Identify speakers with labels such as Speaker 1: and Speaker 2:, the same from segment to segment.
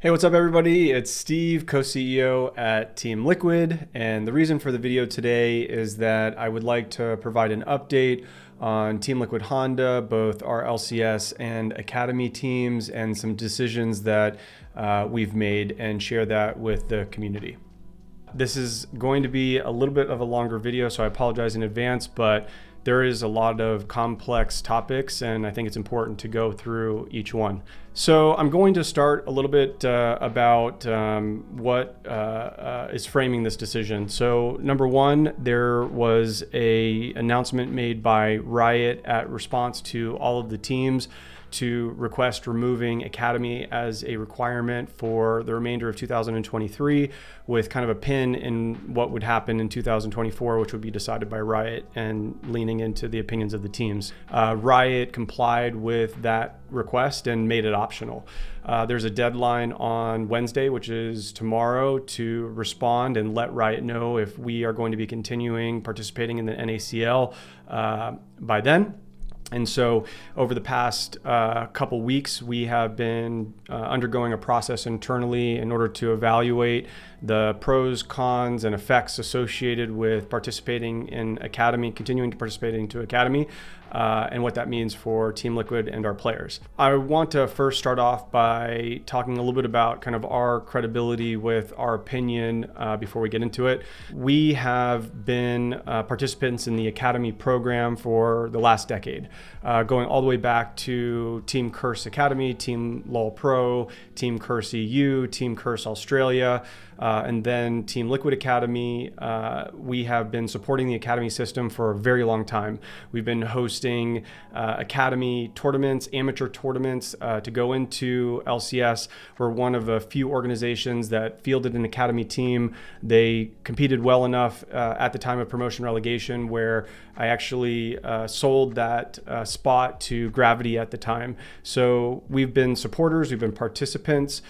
Speaker 1: Hey, what's up everybody? It's Steve, co-CEO at Team Liquid, and the reason for the video today is that I would like to provide an update on Team Liquid Honda, both our LCS and Academy teams, and some decisions that we've made, and share that with the community. This is going to be a little bit of a longer video, so I apologize in advance, but there is a lot of complex topics and I think it's important to go through each one. So I'm going to start a little bit about what is framing this decision. So number one, there was an announcement made by Riot at response to all of the teams to request removing Academy as a requirement for the remainder of 2023, with kind of a pin in what would happen in 2024, which would be decided by Riot and leaning into the opinions of the teams. Riot complied with that request and made it optional. There's a deadline on Wednesday, which is tomorrow, to respond and let Riot know if we are going to be continuing participating in the NACL by then. And so over the past couple weeks, we have been undergoing a process internally in order to evaluate the pros, cons, and effects associated with participating in Academy, continuing to participate into Academy, and what that means for Team Liquid and our players. I want to first start off by talking a little bit about kind of our credibility with our opinion before we get into it. We have been participants in the Academy program for the last decade, going all the way back to Team Curse Academy, Team LOL Pro, Team Curse EU, Team Curse Australia, and then Team Liquid Academy. We have been supporting the Academy system for a very long time. We've been hosting Academy tournaments, amateur tournaments to go into LCS. We're one of a few organizations that fielded an Academy team. They competed well enough at the time of promotion relegation where I actually sold that spot to Gravity at the time. So we've been supporters, we've been participants.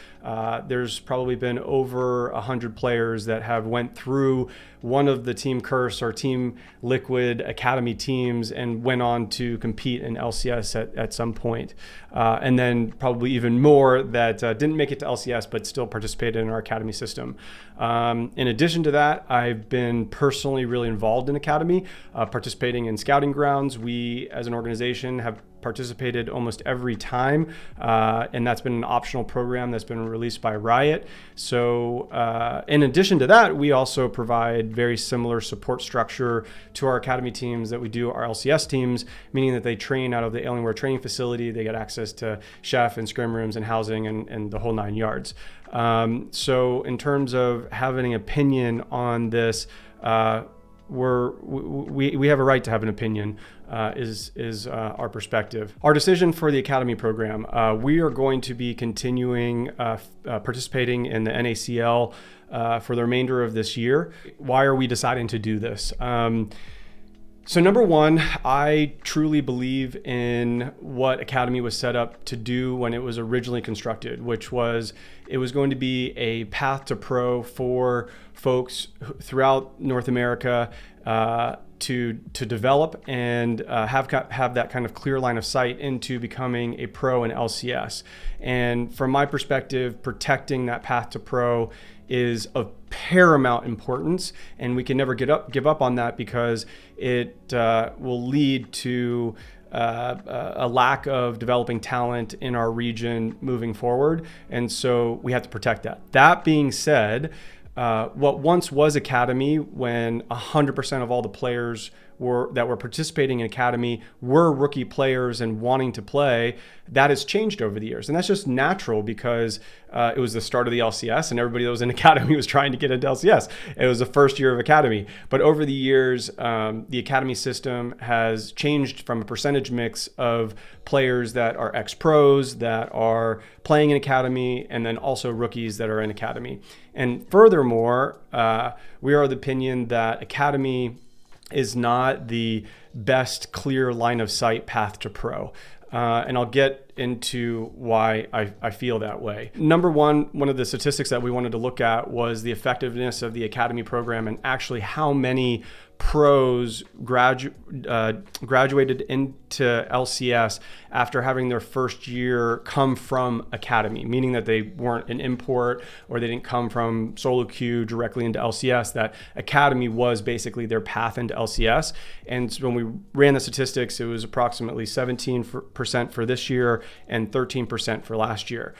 Speaker 1: There's probably been over 100 players that have went through one of the Team Curse or Team Liquid Academy teams and went on to compete in LCS at some point. And then probably even more that didn't make it to LCS but still participated in our Academy system. In addition to that, I've been personally really involved in Academy, participating in scouting grounds. We as an organization have participated almost every time, and that's been an optional program that's been released by Riot. So in addition to that, we also provide very similar support structure to our Academy teams that we do our LCS teams, meaning that they train out of the Alienware training facility. They get access to chef and scrim rooms and housing and the whole 9 yards. So in terms of having an opinion on this, we have a right to have an opinion, is our perspective. Our decision for the Academy program, we are going to be continuing participating in the NACL for the remainder of this year. Why are we deciding to do this? So number one, I truly believe in what Academy was set up to do when it was originally constructed, which was it was going to be a path to pro for folks throughout North America to develop and have that kind of clear line of sight into becoming a pro in LCS. And from my perspective, protecting that path to pro is of paramount importance, and we can never give up on that, because it will lead to a lack of developing talent in our region moving forward, and so we have to protect that. That being said, what once was Academy, when 100% of all the players that were participating in Academy were rookie players and wanting to play, that has changed over the years. And that's just natural, because it was the start of the LCS and everybody that was in Academy was trying to get into LCS. It was the first year of Academy. But over the years, the Academy system has changed from a percentage mix of players that are ex-pros, that are playing in Academy, and then also rookies that are in Academy. And furthermore, we are of the opinion that Academy is not the best clear line of sight path to pro. And I'll get into why I feel that way. Number one of the statistics that we wanted to look at was the effectiveness of the academy program and actually how many pros graduated into LCS after having their first year come from academy, meaning that they weren't an import or they didn't come from solo queue directly into LCS, that academy was basically their path into LCS. And so when we ran the statistics, it was approximately 17% for this year and 13% for last year.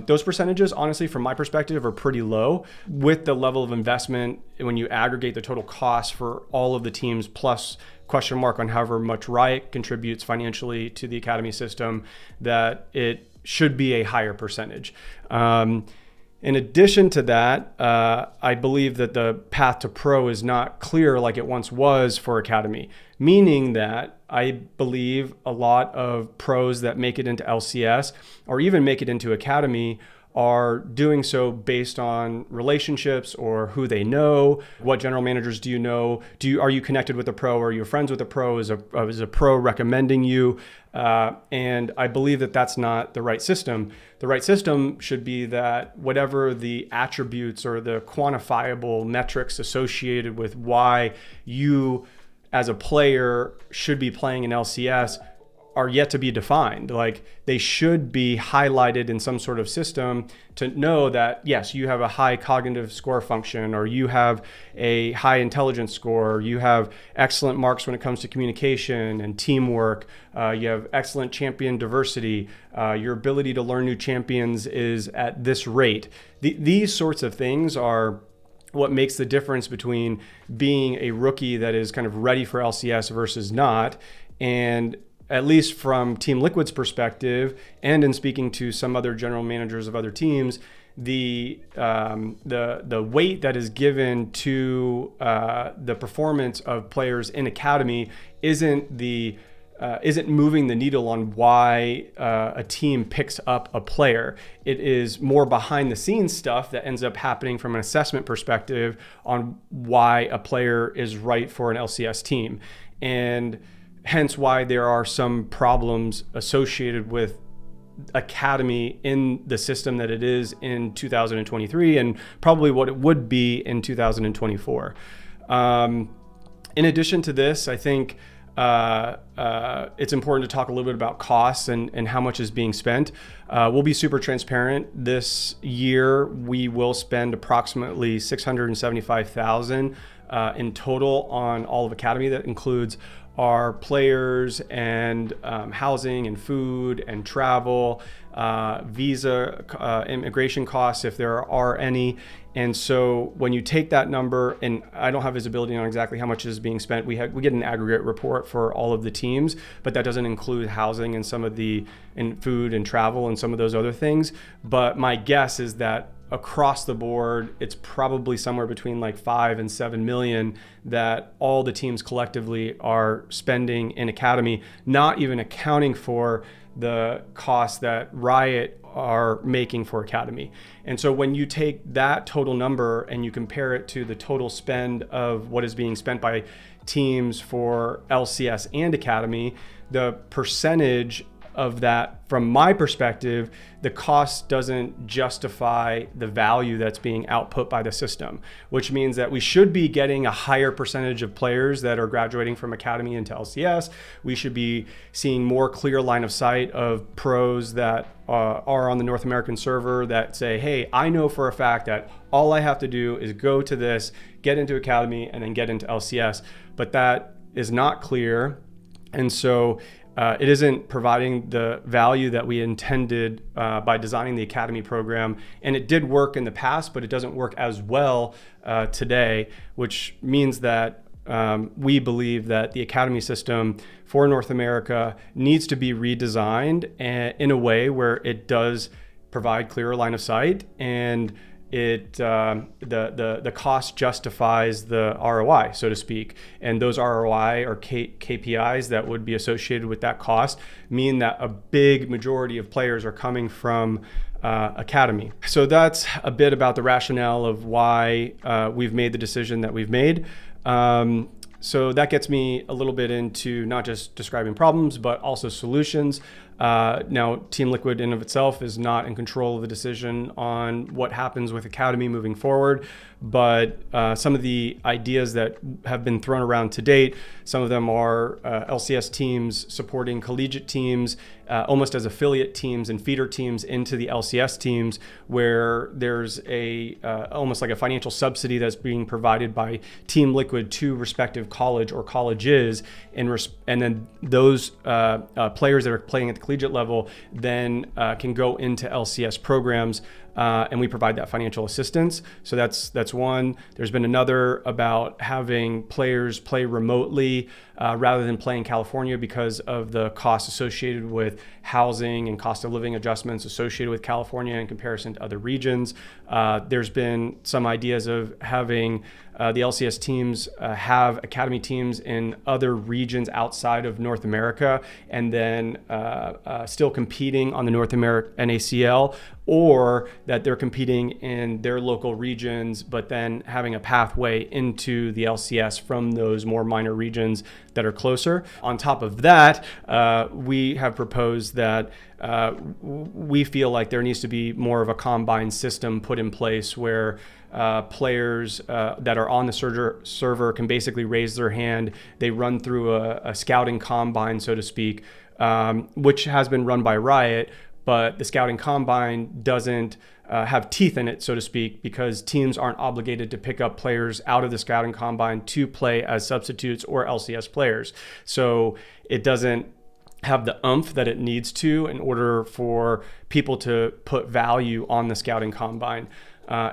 Speaker 1: Those percentages, honestly, from my perspective, are pretty low with the level of investment when you aggregate the total cost for all of the teams, plus question mark on however much Riot contributes financially to the academy system, that it should be a higher percentage. In addition to that, I believe that the path to pro is not clear like it once was for academy, meaning that I believe a lot of pros that make it into LCS or even make it into academy are doing so based on relationships or who they know. What general managers do you know? Are you connected with a pro? Are you friends with a pro? Is a pro recommending you? And I believe that that's not the right system. The right system should be that whatever the attributes or the quantifiable metrics associated with why you as a player should be playing in LCS are yet to be defined. Like, they should be highlighted in some sort of system to know that, yes, you have a high cognitive score function, or you have a high intelligence score, or you have excellent marks when it comes to communication and teamwork, you have excellent champion diversity, your ability to learn new champions is at this rate. These sorts of things are what makes the difference between being a rookie that is kind of ready for LCS versus not. And at least from Team Liquid's perspective, and in speaking to some other general managers of other teams, the weight that is given to the performance of players in academy isn't moving the needle on why a team picks up a player. It is more behind the scenes stuff that ends up happening from an assessment perspective on why a player is right for an LCS team. And hence why there are some problems associated with academy in the system that it is in 2023 and probably what it would be in 2024. In addition to this, I think it's important to talk a little bit about costs and how much is being spent. We'll be super transparent. This year, we will spend approximately $675,000 in total on all of academy. That includes our players and housing and food and travel, visa, immigration costs, if there are any. And so when you take that number, and I don't have visibility on exactly how much is being spent, we get an aggregate report for all of the teams, but that doesn't include housing and some of and food and travel and some of those other things. But my guess is that across the board, it's probably somewhere between like 5 and 7 million that all the teams collectively are spending in academy, not even accounting for the costs that Riot are making for academy. And so when you take that total number and you compare it to the total spend of what is being spent by teams for LCS and academy, the percentage of that, from my perspective, the cost doesn't justify the value that's being output by the system, which means that we should be getting a higher percentage of players that are graduating from academy into LCS. We should be seeing more clear line of sight of pros that are on the North American server that say, hey, I know for a fact that all I have to do is go to this, get into academy, and then get into LCS. But that is not clear. And so it isn't providing the value that we intended by designing the academy program. And it did work in the past, but it doesn't work as well today, which means that we believe that the academy system for North America needs to be redesigned in a way where it does provide clearer line of sight, and the cost justifies the ROI, so to speak. And those ROI or KPIs that would be associated with that cost mean that a big majority of players are coming from academy. So that's a bit about the rationale of why we've made the decision that we've made. So that gets me a little bit into not just describing problems, but also solutions. Now, Team Liquid in of itself is not in control of the decision on what happens with Academy moving forward, but some of the ideas that have been thrown around to date, some of them are LCS teams supporting collegiate teams almost as affiliate teams and feeder teams into the LCS teams, where there's a almost like a financial subsidy that's being provided by Team Liquid to respective college or colleges, and then those players that are playing at the collegiate level then can go into LCS programs, and we provide that financial assistance. So that's one. There's been another about having players play remotely rather than play in California because of the costs associated with housing and cost of living adjustments associated with California in comparison to other regions. There's been some ideas of having the LCS teams have academy teams in other regions outside of North America, and then still competing on the North America NACL, or that they're competing in their local regions, but then having a pathway into the LCS from those more minor regions that are closer. On top of that, we have proposed that we feel like there needs to be more of a combine system put in place where players that are on the server can basically raise their hand. They run through a scouting combine, so to speak, which has been run by Riot, but the scouting combine doesn't have teeth in it, so to speak, because teams aren't obligated to pick up players out of the scouting combine to play as substitutes or LCS players. So it doesn't have the oomph that it needs to in order for people to put value on the scouting combine.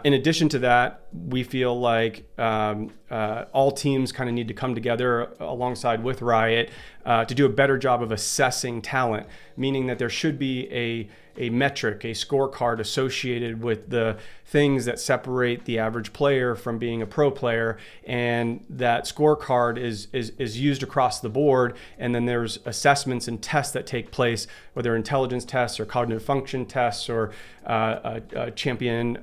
Speaker 1: In addition to that, we feel like all teams kind of need to come together alongside with Riot to do a better job of assessing talent, meaning that there should be a metric, a scorecard associated with the things that separate the average player from being a pro player, and that scorecard is used across the board. And then there's assessments and tests that take place, whether intelligence tests or cognitive function tests or champion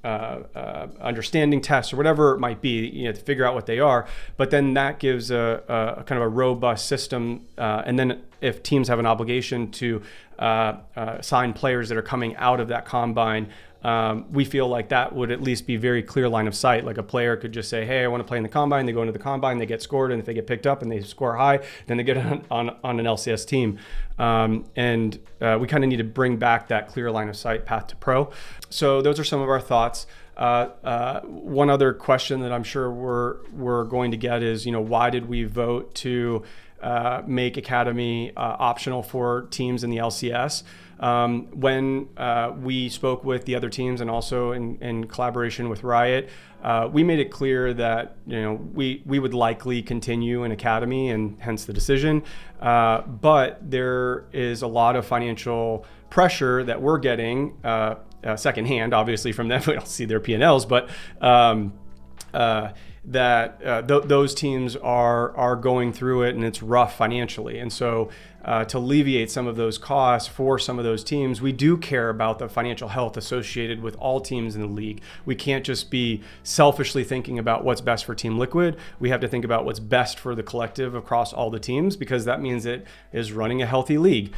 Speaker 1: understanding tests or whatever it might be, to figure out what they are. But then that gives a kind of a robust system. And then if teams have an obligation to sign players that are coming out of that combine, we feel like that would at least be very clear line of sight. Like a player could just say, hey, I want to play in the combine. They go into the combine, they get scored, and if they get picked up and they score high, then they get on an LCS team. And we kind of need to bring back that clear line of sight path to pro. So those are some of our thoughts. One other question that I'm sure we're going to get is, why did we vote to make Academy optional for teams in the LCS? When we spoke with the other teams and also in collaboration with Riot, we made it clear that we would likely continue in Academy, and hence the decision. But there is a lot of financial pressure that we're getting secondhand, obviously from them. We don't see their P&Ls, but those teams are going through it, and it's rough financially. And so to alleviate some of those costs for some of those teams, we do care about the financial health associated with all teams in the league. We can't just be selfishly thinking about what's best for Team Liquid. We have to think about what's best for the collective across all the teams, because that means it is running a healthy league.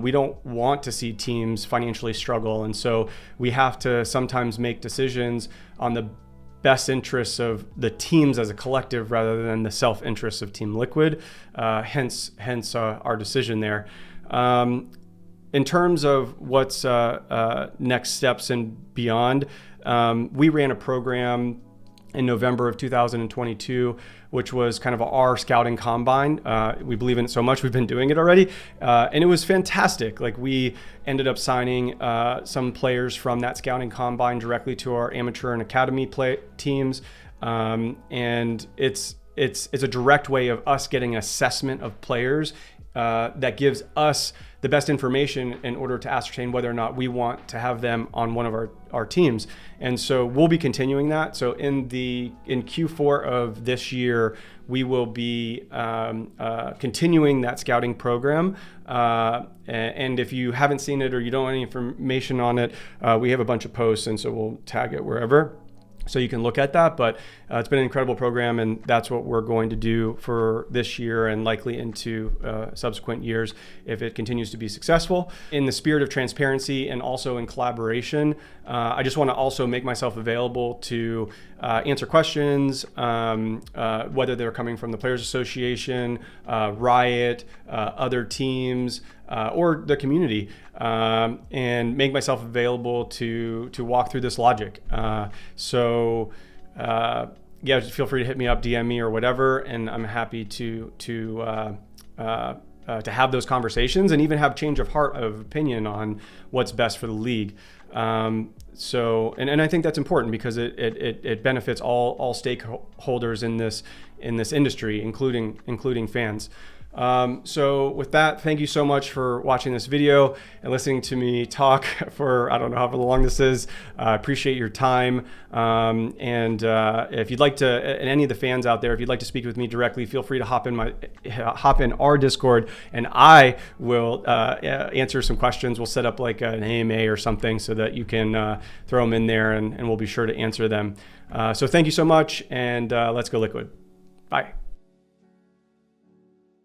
Speaker 1: We don't want to see teams financially struggle. And so we have to sometimes make decisions on the best interests of the teams as a collective rather than the self-interests of Team Liquid, hence our decision there. In terms of what's next steps and beyond, we ran a program in November of 2022, which was kind of our scouting combine. We believe in it so much, we've been doing it already. And it was fantastic. Like, we ended up signing some players from that scouting combine directly to our amateur and academy teams. And it's a direct way of us getting an assessment of players that gives us the best information in order to ascertain whether or not we want to have them on one of our teams. And so we'll be continuing that. So in Q4 of this year, we will be continuing that scouting program. And if you haven't seen it or you don't want any information on it, we have a bunch of posts, and so we'll tag it wherever. So you can look at that, but it's been an incredible program, and that's what we're going to do for this year and likely into subsequent years if it continues to be successful. In the spirit of transparency and also in collaboration, I just want to also make myself available to answer questions, whether they're coming from the Players Association, Riot, other teams, or the community, and make myself available to walk through this logic. Yeah, just feel free to hit me up, DM me or whatever, and I'm happy to have those conversations and even have change of heart of opinion on what's best for the league. And I think that's important because it benefits all stakeholders in this industry, including fans. So with that, thank you so much for watching this video and listening to me talk for, I don't know how long this is. I appreciate your time. If you'd like to, and any of the fans out there, if you'd like to speak with me directly, feel free to hop in our Discord, and I will answer some questions. We'll set up like an AMA or something so that you can throw them in there, and we'll be sure to answer them. So thank you so much, and let's go Liquid. Bye.